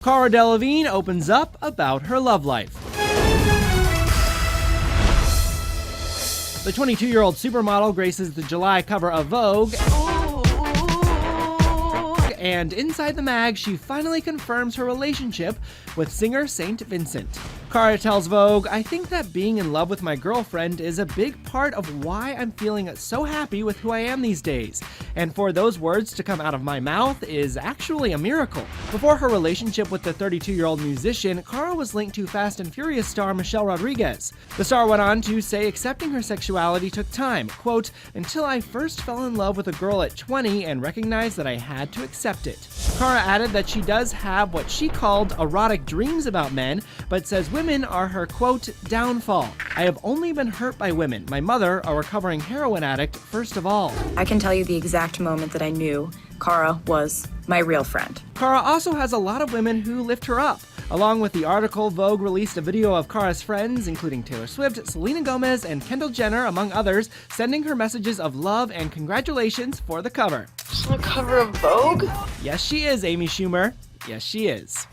Cara Delevingne opens up about her love life. The 22-year-old supermodel graces the July cover of Vogue. And inside the mag, she finally confirms her relationship with singer Saint Vincent. Cara tells Vogue, "I think that being in love with my girlfriend is a big part of why I'm feeling so happy with who I am these days. And for those words to come out of my mouth is actually a miracle." Before her relationship with the 32-year-old musician, Cara was linked to Fast and Furious star Michelle Rodriguez. The star went on to say accepting her sexuality took time, quote, "until I first fell in love with a girl at 20 and recognized that I had to accept it." Cara added that she does have what she called erotic dreams about men, but says women are her, quote, "downfall. I have only been hurt by women. My mother, a recovering heroin addict, first of all." I can tell you the exact moment that I knew Cara was my real friend. Cara also has a lot of women who lift her up. Along with the article, Vogue released a video of Cara's friends, including Taylor Swift, Selena Gomez, and Kendall Jenner, among others, sending her messages of love and congratulations for the cover. She's on the cover of Vogue? Yes, she is, Amy Schumer. Yes, she is.